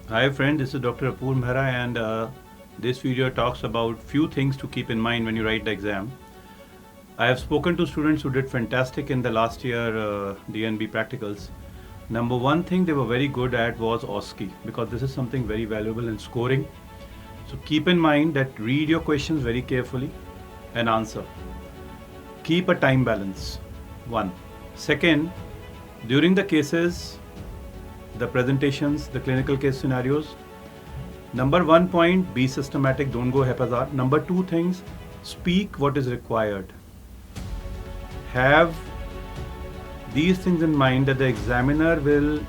Hi friend, this is Dr. Apoor Mehra and this video talks about few things to keep in mind when you write the exam. I have spoken to students who did fantastic in the last year DNB practicals. Number one thing they were very good at was OSCE because this is something very valuable in scoring. So keep in mind that read your questions very carefully and answer. Keep a time balance. One. Second, during the cases, the presentations, the clinical case scenarios, number one point, be systematic, don't go haphazard. Number two things, speak what is required. Have these things in mind that the examiner will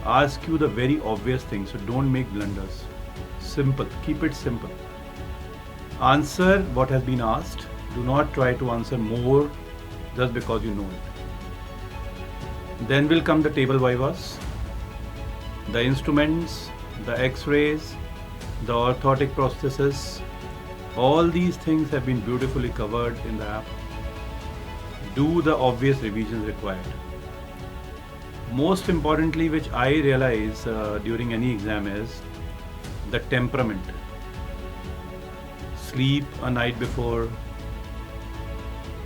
ask you the very obvious things, so don't make blunders. Simple, keep it simple. Answer what has been asked. Do not try to answer more just because you know it. Then will come the table vivas, the instruments, the x-rays, the orthotic prosthesis. All these things have been beautifully covered in the app. Do the obvious revisions required. Most importantly, which I realize during any exam is the temperament. Sleep a night before,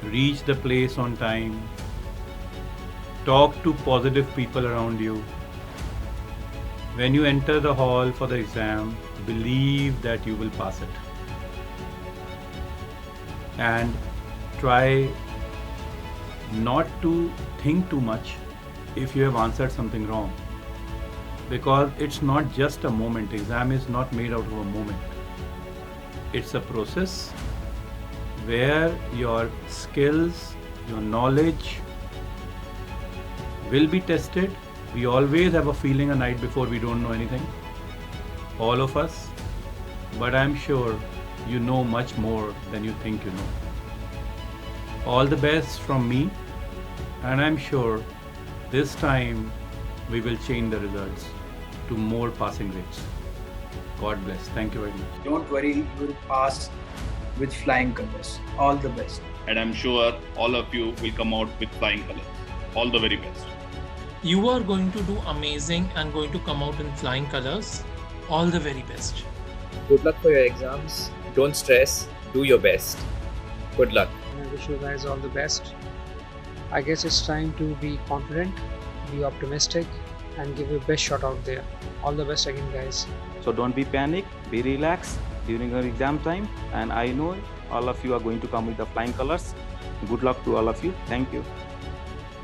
reach the place on time, talk to positive people around you. When you enter the hall for the exam, believe that you will pass it. And try not to think too much if you have answered something wrong. Because it's not just a moment. Exam is not made out of a moment. It's a process where your skills, your knowledge will be tested. We always have a feeling a night before we don't know anything. All of us. But I'm sure you know much more than you think you know. All the best from me, and I'm sure this time we will change the results to more passing rates. God bless. Thank you very much. Don't worry, you will pass with flying colors. All the best. And I'm sure all of you will come out with flying colors. All the very best. You are going to do amazing and going to come out in flying colors. All the very best. Good luck for your exams. Don't stress. Do your best. Good luck. I wish you guys all the best. I guess it's time to be confident, be optimistic, and give your best shot out there. All the best again, guys. So don't be panic, be relaxed during your exam time, and I know all of you are going to come with the flying colors. Good luck to all of you. Thank you.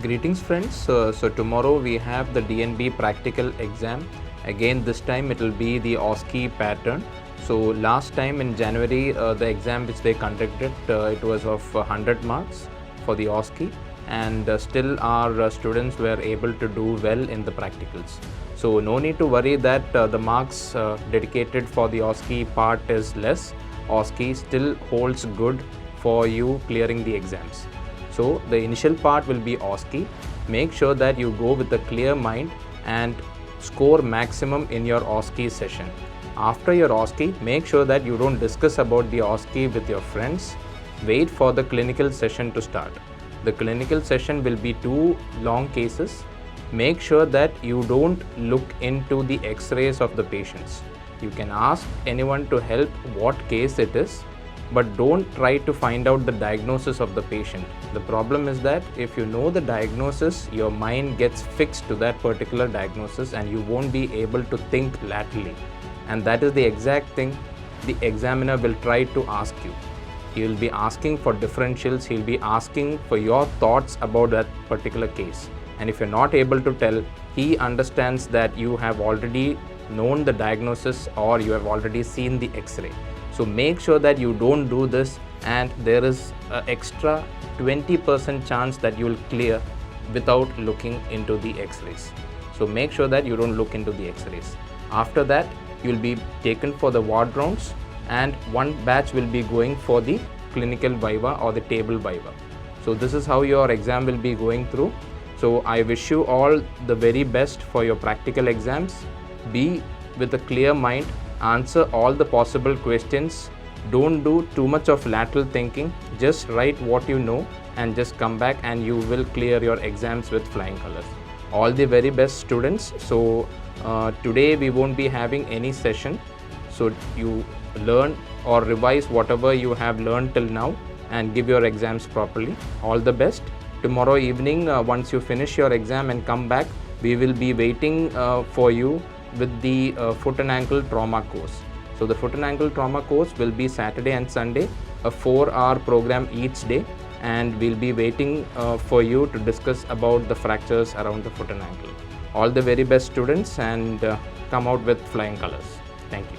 Greetings friends, so tomorrow we have the DNB practical exam. Again this time it will be the OSCE pattern. So last time in January the exam which they conducted it was of 100 marks for the OSCE, and still our students were able to do well in the practicals. So no need to worry that the marks dedicated for the OSCE part is less. OSCE still holds good for you clearing the exams. So the initial part will be OSCE. Make sure that you go with a clear mind and score maximum in your OSCE session. After your OSCE, make sure that you don't discuss about the OSCE with your friends. Wait for the clinical session to start. The clinical session will be 2 long cases. Make sure that you don't look into the x-rays of the patients. You can ask anyone to help what case it is, but don't try to find out the diagnosis of the patient. The problem is that if you know the diagnosis, your mind gets fixed to that particular diagnosis and you won't be able to think laterally. And that is the exact thing the examiner will try to ask you. He will be asking for differentials, he will be asking for your thoughts about that particular case. And if you're not able to tell, he understands that you have already known the diagnosis or you have already seen the x-ray. So make sure that you don't do this, and there is an extra 20% chance that you will clear without looking into the x-rays. So make sure that you don't look into the x-rays. After that, you will be taken for the ward rounds, and one batch will be going for the clinical viva or the table viva. So this is how your exam will be going through. So I wish you all the very best for your practical exams. Be with a clear mind, answer all the possible questions. Don't do too much of lateral thinking. Just write what you know and just come back and you will clear your exams with flying colors. All the very best, students. So today we won't be having any session, so you learn or revise whatever you have learned till now and give your exams properly. All the best. Tomorrow evening, once you finish your exam and come back, we will be waiting for you with the foot and ankle trauma course. So the foot and ankle trauma course will be Saturday and Sunday, a 4-hour program each day, and we'll be waiting for you to discuss about the fractures around the foot and ankle. All the very best, students, and come out with flying colors. Thank you.